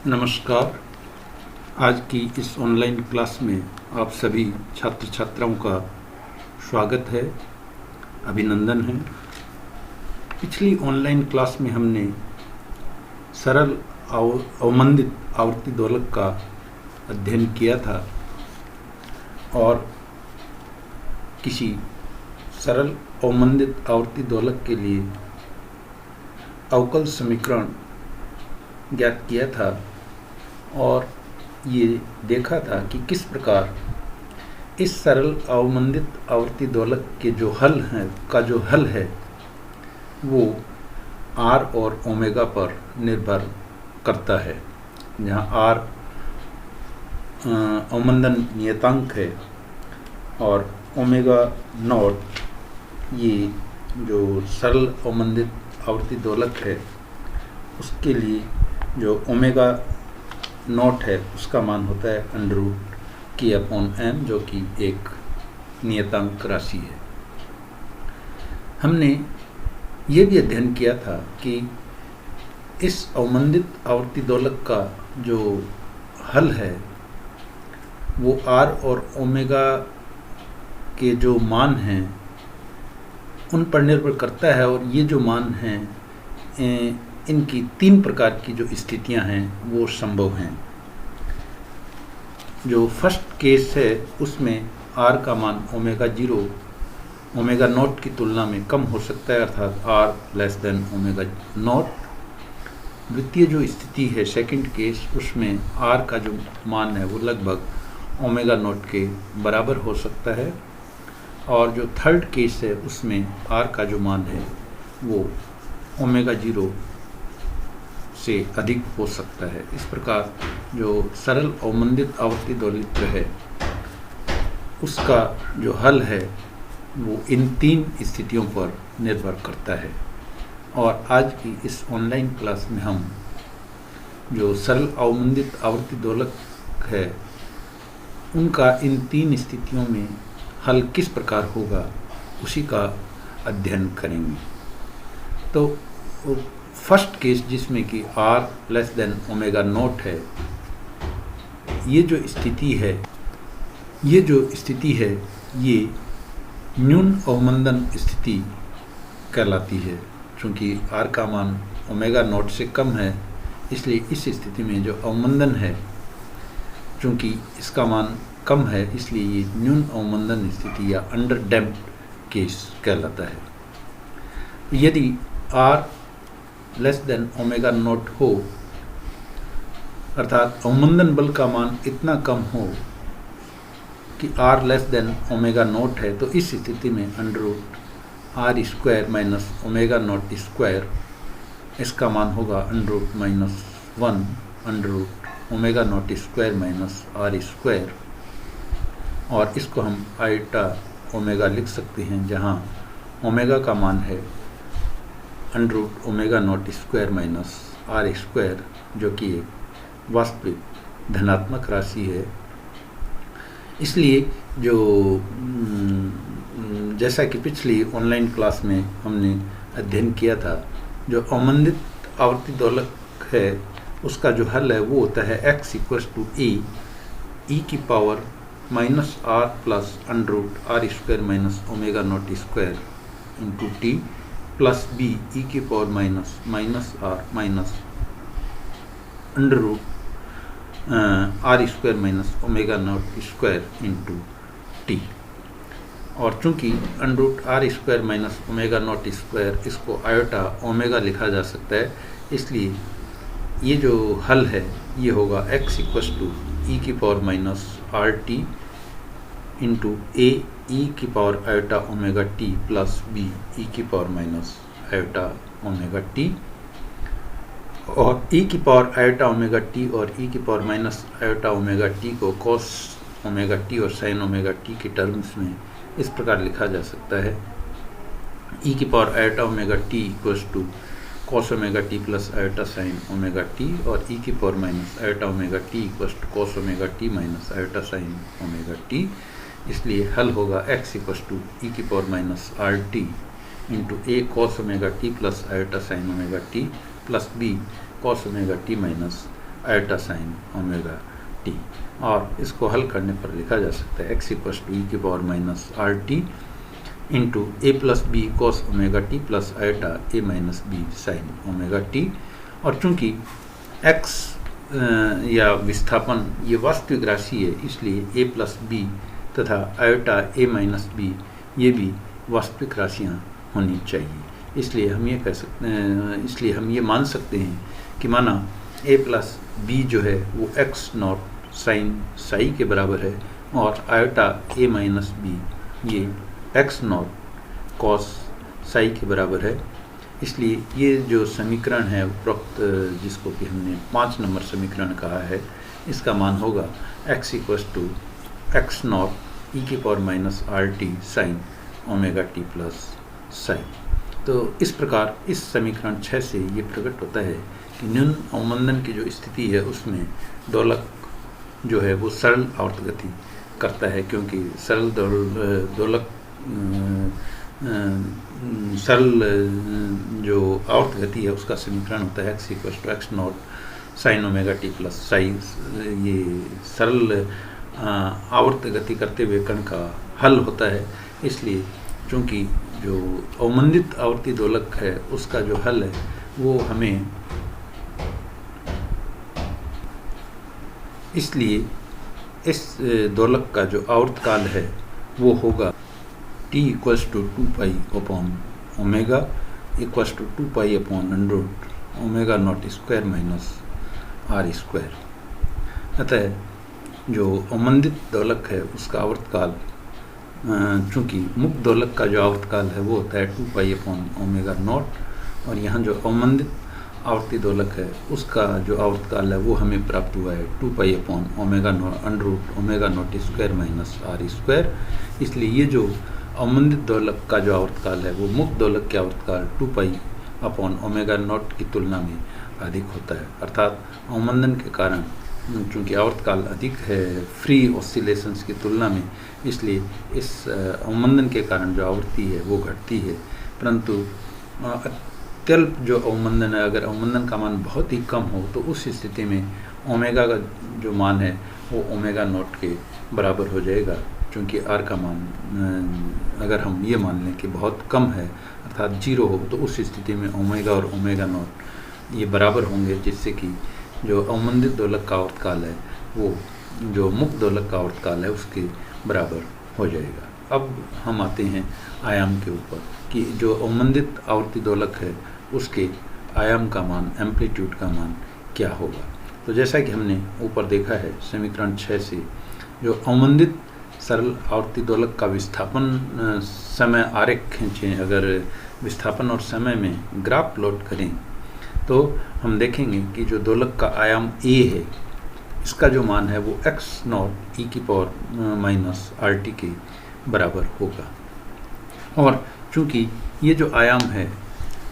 नमस्कार। आज की इस ऑनलाइन क्लास में आप सभी छात्र छात्राओं का स्वागत है, अभिनंदन है। पिछली ऑनलाइन क्लास में हमने सरल अवमंदित आवर्ती दोलक का अध्ययन किया था और किसी सरल अवमंदित आवर्ती दोलक के लिए अवकल समीकरण ज्ञात किया था और ये देखा था कि किस प्रकार इस सरल अवमंदित आवर्ती दोलक के जो हल है वो r और ओमेगा पर निर्भर करता है, जहाँ r अवमंदन नियतांक है और ओमेगा नॉट ये जो सरल अवमंदित आवर्ती दोलक है उसके लिए जो ओमेगा नॉट है उसका मान होता है √k/m, जो कि एक नियतांक राशि है। हमने ये भी अध्ययन किया था कि इस अवमंदित आवर्ती दोलक का जो हल है वो r और ओमेगा के जो मान हैं उन पर निर्भर करता है और ये जो मान हैं इनकी 3 प्रकार की जो स्थितियां हैं वो संभव हैं। जो फर्स्ट केस है उसमें r का मान ओमेगा नॉट की तुलना में कम हो सकता है, अर्थात r less than omega naught. द्वितीय जो स्थिति है सेकंड केस, उसमें r का जो मान है वो लगभग ओमेगा नॉट के बराबर हो सकता है और जो थर्ड केस है उसमें r का जो मान है वो ओमेगा 0 से अधिक हो सकता है। इस प्रकार जो सरल अवमंदित आवर्ती दोलित्र है उसका जो हल है वो इन 3 स्थितियों पर निर्भर करता है। और आज की इस ऑनलाइन क्लास में हम जो सरल अवमंदित आवर्ती दोलक है उनका इन 3 स्थितियों में हल किस प्रकार होगा उसी का अध्ययन करेंगे। तो फर्स्ट केस जिसमें कि r less than omega naught है, ये जो स्थिति है ये न्यून अवमंदन स्थिति कहलाती है। चूँकि r का मान ओमेगा नॉट से कम है इसलिए इस स्थिति में जो अवमंदन है, चूँकि इसका मान कम है इसलिए ये न्यून अवमंदन स्थिति या अंडर डैम्प्ड केस कहलाता है। यदि r less than omega naught हो, अर्थात अवमंदन बल का मान इतना कम हो कि r less than omega naught है, तो इस स्थिति में √r² minus omega naught square इसका मान होगा √-1 omega naught square minus r²। और इसको हम आइटा ओमेगा लिख सकते हैं, जहाँ ओमेगा का मान है √omega naught square minus r², जो कि एक वास्तविक धनात्मक राशि है। इसलिए जो जैसा कि पिछली ऑनलाइन क्लास में हमने अध्ययन किया था, जो अवमंदित आवर्ती दोलक है उसका जो हल है वो होता है x = a e⁻r plus √r² minus omega naught square into t plus b e⁻r minus √r² minus omega naught square into t। और चूँकि √r² minus omega naught square इसको आयोटा ओमेगा लिखा जा सकता है, इसलिए ये जो हल है ये होगा x = e⁻rt into a e⁻t plus b e⁻t। और e⁻t और e⁻t को cos ωt और sin ωt के टर्म्स में इस प्रकार लिखा जा सकता है। e⁻t cos ωt plus iota sin ωt और e⁻t cos ωt minus iota sin ωt। इसलिए हल होगा x e⁻rt into a cos ωt plus iota sin ωt plus b cos ωt minus iota sine omega T. और इसको हल करने पर लिखा जा सकता है x इक्वल्स टू ई की power minus R T into A plus B cos omega T plus iota A minus B sine omega T. और चूंकि x या विस्थापन ये वास्तविक राशि है, इसलिए ए प्लस बी तथा आयोटा ए माइनस बी ये भी वास्तविक राशियाँ होनी चाहिए। इसलिए हम ये मान सकते हैं कि माना a प्लस बी जो है वो x नॉट साइन साई के बराबर है और आयोटा a माइनस बी ये x नॉट कॉस साई के बराबर है। इसलिए ये जो समीकरण है उपरोक्त, जिसको कि हमने 5 नंबर समीकरण कहा है, इसका मान होगा x equals to x naught e की power minus R T sine omega T plus psi. तो इस प्रकार इस समीकरण 6 से ये प्रकट होता है कि न्यून अवमंदन की जो स्थिति है उसमें दोलक जो है वो सरल आवर्त गति करता है, क्योंकि सरल दोलक सरल जो आवर्त गति है उसका समीकरण होता है x equals to x naught sine omega T plus psi. ये सरल आवर्त गति करते हुए कण का हल होता है। इसलिए चूँकि जो अवमंदित आवर्ती दोलक है उसका जो हल है वो हमें, इसलिए इस दोलक का जो आवर्तकाल है वो होगा t equals to 2 pi upon omega equals to 2 pi upon under omega naught square minus r square. अतः जो अवमंदित दोलक है उसका आवर्तकाल, चूँकि मुक्त दोलक का जो आवर्तकाल है वो होता है 2 पाई अपॉन ओमेगा नॉट, और यहाँ जो अवमंदित आवर्ती दोलक है उसका जो आवर्तकाल है वो हमें प्राप्त हुआ है 2 pi upon omega under root omega naught square minus r square. इसलिए ये जो अवमंदित दोलक का जो आवर्तकाल है वो मुक्त दोलक के आवर्तकाल 2 पाई अपॉन ओमेगा नॉट की तुलना में अधिक होता है। अर्थात अवमंदन के कारण चूँकि आवर्तकाल अधिक है फ्री ऑसिलेशंस की तुलना में, इसलिए इस अवमंदन के कारण जो आवृत्ति है वो घटती है। परंतु अत्यल्प जो अवमंदन है, अगर अवमंदन का मान बहुत ही कम हो तो उस स्थिति में ओमेगा का जो मान है वो ओमेगा नॉट के बराबर हो जाएगा। क्योंकि आर का मान अगर हम ये मान लें कि बहुत कम है अर्थात 0 हो, तो उस स्थिति में ओमेगा और ओमेगा नॉट ये बराबर होंगे, जिससे कि जो अवमंदित दोलक का आवर्तकाल है वो जो मुक्त दोलक का आवर्तकाल है उसके बराबर हो जाएगा। अब हम आते हैं आयाम के ऊपर कि जो अवमंदित आवर्ती दोलक है उसके आयाम का मान, एम्पलीट्यूड का मान क्या होगा। तो जैसा कि हमने ऊपर देखा है समीकरण 6 से, जो अवमंदित सरल आवर्ती दोलक का विस्थापन समय आरेख खींचें, अगर विस्थापन और समय में ग्राफ प्लॉट करें तो हम देखेंगे कि जो दोलक का आयाम a है इसका जो मान है वो x नॉट ई की पावर माइनस आर टी के बराबर होगा। और चूँकि ये जो आयाम है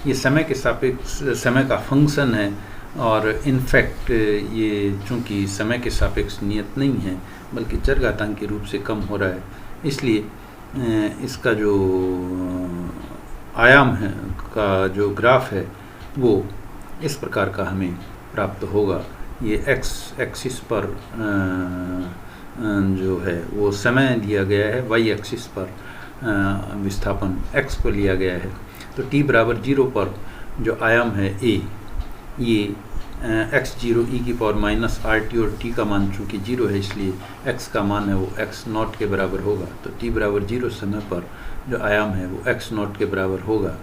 ये समय के सापेक्ष समय का फंक्शन है, और इनफैक्ट ये चूँकि समय के सापेक्ष नियत नहीं है बल्कि चरघातांकी रूप से कम हो रहा है, इसलिए इसका जो आयाम है का जो ग्राफ है वो इस प्रकार का हमें प्राप्त होगा। ये x एक्सिस पर जो है वो समय लिया गया है, y एक्सिस पर विस्थापन x को लिया गया है। तो t बराबर 0 पर जो आयाम है a, ये x0 e की पावर माइनस आर टी, और t का मान चूँकि 0 है इसलिए x का मान है वो x नॉट के बराबर होगा। तो t बराबर 0 समय पर जो आयाम है वो x नॉट के बराबर होगा।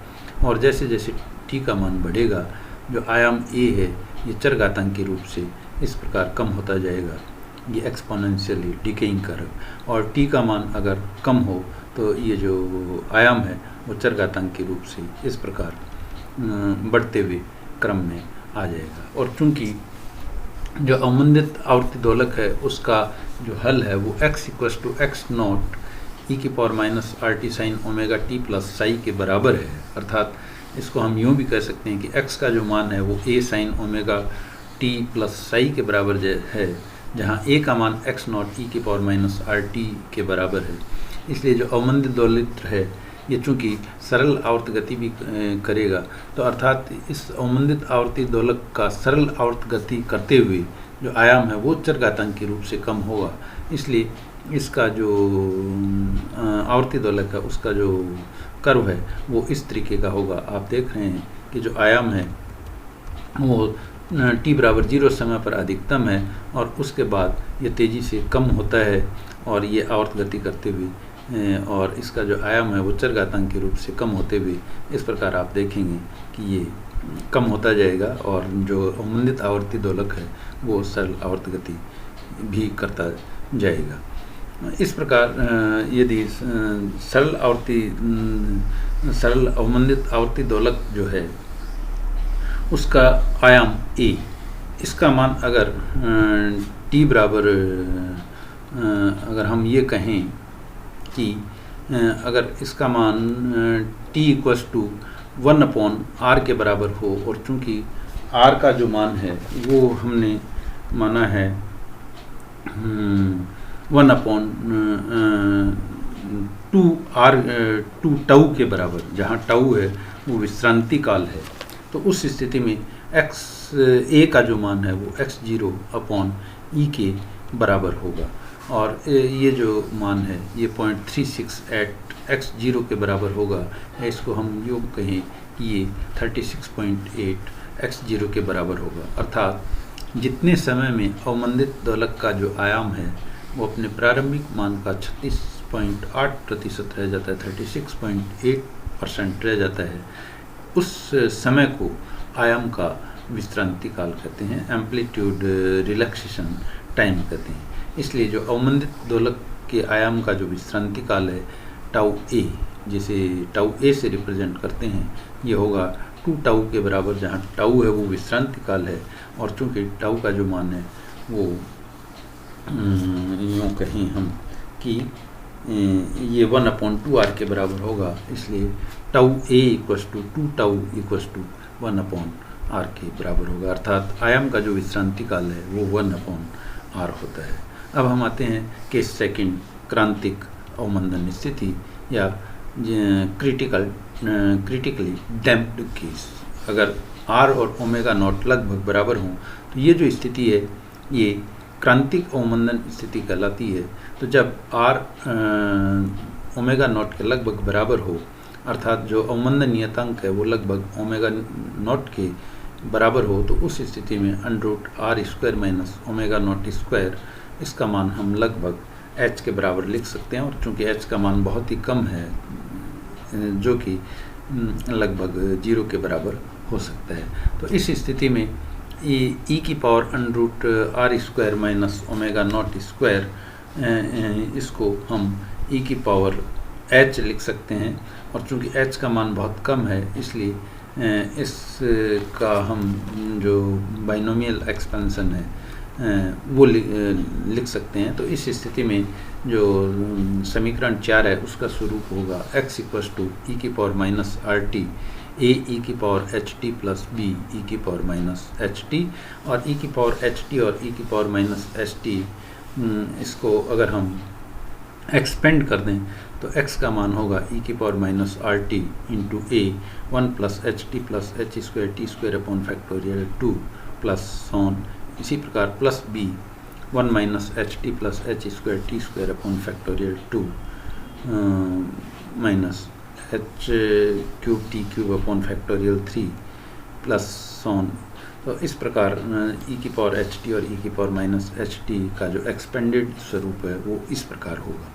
और जैसे जैसे t का मान बढ़ेगा जो आयाम a है ये चरघातांकी रूप से इस प्रकार कम होता जाएगा, ये एक्सपोनेंशियली डिकेइंग कर्व। और t का मान अगर कम हो तो ये जो आयाम है वो चरघातांकी रूप से इस प्रकार बढ़ते हुए क्रम में आ जाएगा। और चूँकि जो अवमंदित आवर्ती दोलक है उसका जो हल है वो x equals to x naught e की power minus R T sine omega T plus psi के बराबर है। अर्थात इसको हम यूँ भी कह सकते हैं कि x का जो मान है वो a sign omega T plus psi के बराबर है, जहाँ a का मान x नॉट ई की पावर माइनस आर टी के बराबर है। इसलिए जो अवमंदित दोलित्र है ये चूँकि सरल आवर्त गति भी करेगा, तो अर्थात इस अवमंदित आवर्ती दोलक का सरल आवर्त गति करते हुए जो आयाम है वो चरघातांकी रूप से कम होगा। इसलिए इसका जो आवर्ती दोलक है उसका जो कर्व है वो इस तरीके का होगा। आप देख रहे हैं कि जो आयाम है वो t बराबर 0 समय पर अधिकतम है और उसके बाद ये तेज़ी से कम होता है और ये आवर्त गति करते हुए और इसका जो आयाम है वो चरघातांकी रूप से कम होते हुए इस प्रकार आप देखेंगे कि ये कम होता जाएगा और जो अवमंदित आवर्ती दोलक है वो सरल आवर्त गति भी करता जाएगा। इस प्रकार यदि सरल अवमंदित आवर्ती दोलक जो है उसका आयाम a, इसका मान अगर t बराबर अगर हम ये कहें कि अगर इसका मान t इक्वल्स टू 1/r के बराबर हो और चूँकि r का जो मान है वो हमने माना है 1/2 टाउ के बराबर, जहाँ टाउ है वो विश्रांति काल है, तो उस स्थिति में a का जो मान है वो x0/e के बराबर होगा और ये जो मान है ये 0.368 x0 के बराबर होगा। इसको हम योग कहें कि ये 36.8 x0 के बराबर होगा। अर्थात जितने समय में अवमंदित दोलक का जो आयाम है वो अपने प्रारंभिक मान का 36.8% रह जाता है, 36.8% रह जाता है, उस समय को आयाम का विश्रांति काल कहते हैं, एम्पलीट्यूड रिलैक्सेशन टाइम कहते हैं। इसलिए जो अवमंदित दोलक के आयाम का जो विश्रांति काल है टाउ ए, जिसे टाउ ए से रिप्रेजेंट करते हैं, ये होगा 2 टाउ के बराबर, जहाँ टाउ है वो विश्रांति काल है और चूँकि टाउ का जो मान है वो यूँ कहें हम कि ये 1/2r के बराबर होगा। इसलिए tau a equals to 2 tau equals to 1/r के बराबर होगा। अर्थात आयाम का जो विश्रांति काल है वो 1/r होता है। अब हम आते हैं केस सेकंड, क्रांतिक अवमंदन स्थिति या क्रिटिकली डैम्प्ड केस। अगर r और ओमेगा नॉट लगभग बराबर हों तो ये जो स्थिति है ये क्रांतिक अवमंदन स्थिति कहलाती है। तो जब r ओमेगा नॉट के लगभग बराबर हो, अर्थात जो अवमंदन नियतांक है वो लगभग ओमेगा नॉट के बराबर हो, तो उस स्थिति में √r² minus omega naught square, इसका मान हम लगभग h के बराबर लिख सकते हैं। और चूँकि h का मान बहुत ही कम है जो कि लगभग 0 के बराबर हो सकता है, तो इस स्थिति में e की power √r² minus omega naught square, इसको हम e की पावर h लिख सकते हैं। और चूँकि h का मान बहुत कम है इसलिए इसका हम जो बाइनोमियल एक्सपेंशन है वो लिख सकते हैं। तो इस स्थिति में जो समीकरण 4 है उसका स्वरूप होगा x इक्वल्स टू ई की power minus RT a e की power HT plus b e की पावर माइनस HT, और e की पावर HT और e की पावर माइनस HT इसको अगर हम एक्सपेंड कर दें तो x का मान होगा e की power minus RT into a 1 plus HT plus h² upon factorial 2 plus on, इसी प्रकार plus b 1 minus HT plus h² upon factorial 2 minus h³ upon factorial 3 plus on. तो इस प्रकार e की पावर HT और e की power minus HT का जो एक्सपेंडेड स्वरूप है वो इस प्रकार होगा।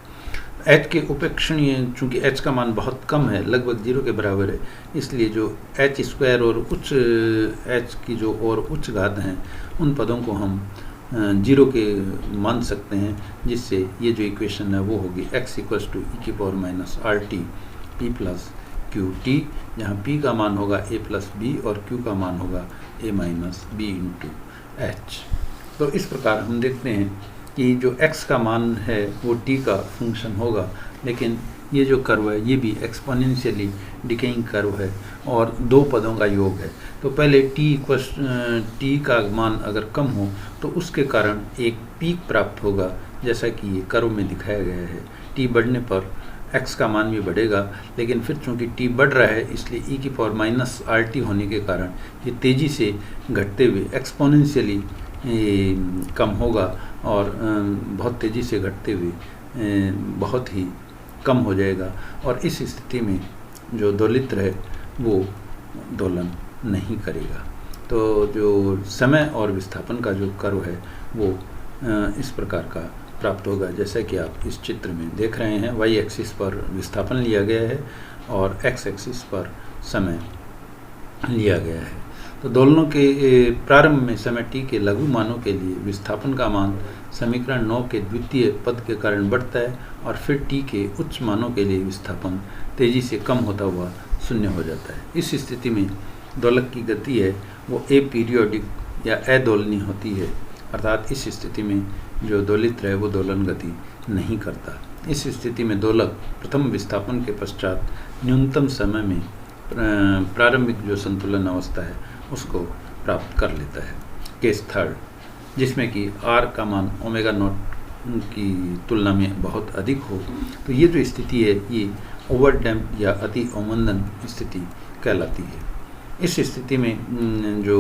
h के उपेक्षणीय, चूँकि h का मान बहुत कम है, लगभग 0 के बराबर है, इसलिए जो h² और उच्च h की जो और उच्च घात हैं उन पदों को हम 0 के मान सकते हैं, जिससे ये जो इक्वेशन है वो होगी x इक्वल्स टू ई की power minus RT p plus QT, जहाँ p का मान होगा a प्लस b और q का मान होगा a minus b into h। तो इस प्रकार हम देखते हैं कि जो x का मान है वो t का फंक्शन होगा, लेकिन ये जो कर्व है ये भी एक्सपोनेंशियली डिकेइंग कर्व है और दो पदों का योग है। तो पहले t का मान अगर कम हो तो उसके कारण एक पीक प्राप्त होगा, जैसा कि ये कर्व में दिखाया गया है। t बढ़ने पर x का मान भी बढ़ेगा, लेकिन फिर चूंकि t बढ़ रहा है इसलिए e की पावर माइनस RT होने के कारण ये तेज़ी से घटते हुए एक्सपोनेंशियली कम होगा और बहुत तेज़ी से घटते हुए बहुत ही कम हो जाएगा। और इस स्थिति में जो दोलित्र है वो दोलन नहीं करेगा। तो जो समय और विस्थापन का जो कर्व है वो इस प्रकार का प्राप्त होगा, जैसा कि आप इस चित्र में देख रहे हैं। y एक्सिस पर विस्थापन लिया गया है और x एक्सिस पर समय लिया गया है। तो दोलनों के प्रारंभ में समय t के लघु मानों के लिए विस्थापन का मान समीकरण 9 के द्वितीय पद के कारण बढ़ता है और फिर t के उच्च मानों के लिए विस्थापन तेज़ी से कम होता हुआ शून्य हो जाता है। इस स्थिति में दोलक की गति है वो अपीरियोडिक या अदोलनीय होती है, अर्थात इस स्थिति में जो दोलित्र है वो दोलन गति नहीं करता। इस स्थिति में दोलक प्रथम विस्थापन के पश्चात न्यूनतम समय में प्रारंभिक जो संतुलन अवस्था है उसको प्राप्त कर लेता है। केस थर्ड, जिसमें कि r का मान ओमेगा नॉट की तुलना में बहुत अधिक हो, तो ये जो स्थिति है ये ओवरडैम्प या अति अवमंदन स्थिति कहलाती है। इस स्थिति में जो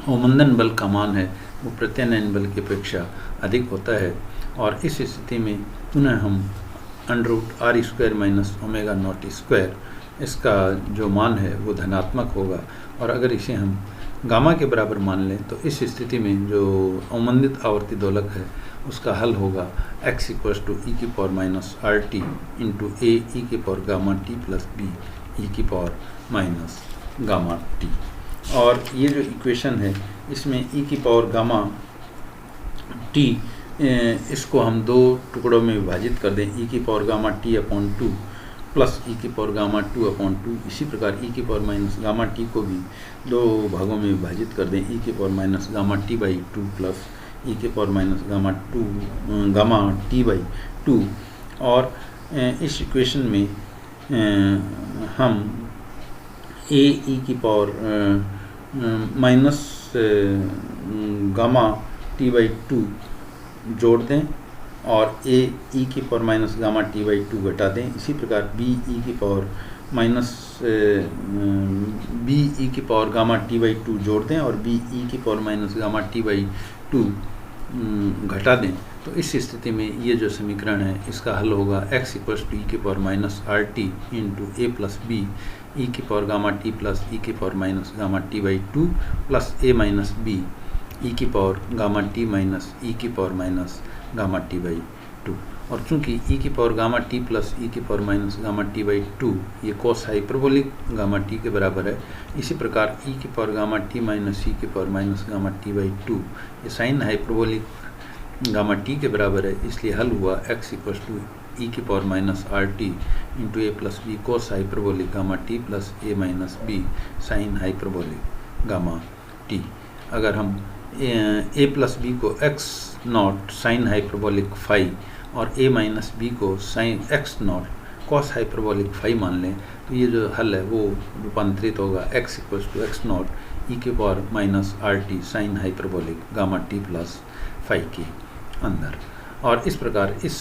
अवमंदन बल का मान है वो प्रत्यानयन बल की अपेक्षा अधिक होता है और इस स्थिति में पुनः हम √r² minus omega naught square इसका जो मान है वो धनात्मक होगा। और अगर इसे हम गामा के बराबर मान लें तो इस स्थिति में जो अवमंदित आवर्ती दोलक है उसका हल होगा x = e की power minus RT into a e की power gamma t plus b e की पावर माइनस गामा t। और ये जो इक्वेशन है इसमें e की पावर गामा t इसको हम दो टुकड़ों में विभाजित कर दें, e की power gamma t upon 2 plus e की पावर गामा 2/2। इसी प्रकार e की पावर माइनस गामा t को भी दो भागों में विभाजित कर दें, e की power minus gamma t/2 plus e की पावर माइनस गामा t/2। और इस इक्वेशन में हम a e की पावर माइनस गामा t/2 जोड़ दें और a e की पावर माइनस गामा t/2 घटा दें। इसी प्रकार b e की पावर माइनस b e की पावर गामा t/2 जोड़ दें और b e की पावर माइनस गामा t/2 घटा दें। तो इस स्थिति में ये जो समीकरण है इसका हल होगा x = e की power minus RT into a plus b e की power gamma t plus e की power minus gamma t/2 plus a minus b e की power gamma t minus e की पावर माइनस गामा t/2। और चूंकि e की power gamma t plus e की power minus gamma t/2 ये कोस hyperbolic gamma t के बराबर है, इसी प्रकार e की power gamma t minus e की पावर माइनस गामा t/2 ये साइन हाइपरबोलिक गामा t के बराबर है। इसलिए हल हुआ x = e की power minus RT into a plus b cos hyperbolic gamma t plus a minus b sine hyperbolic gamma t। अगर हम a प्लस b को x naught sine hyperbolic phi और a माइनस b को sine x naught cos hyperbolic phi मान लें तो ये जो हल है वो रूपांतरित होगा x = x नॉट e की power minus RT sine hyperbolic gamma t plus phi के अंदर। और इस प्रकार इस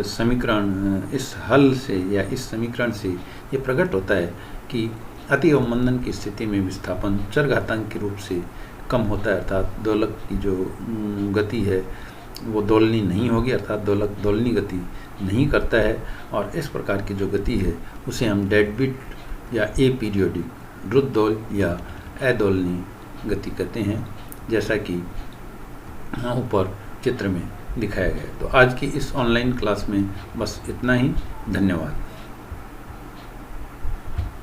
समीकरण इस हल से या इस समीकरण से ये प्रकट होता है कि अति अवमंदन की स्थिति में विस्थापन चरघातांक के रूप से कम होता है, अर्थात दोलक की जो गति है वो दोलनी नहीं होगी, अर्थात दोलक दोलनी गति नहीं करता है। और इस प्रकार की जो गति है उसे हम डेडबिट या अपीरियोडिक द्रुतदोल या अदोलनी गति कहते हैं, जैसा कि ऊपर चित्र में दिखाया गया है। तो आज की इस ऑनलाइन क्लास में बस इतना ही। धन्यवाद।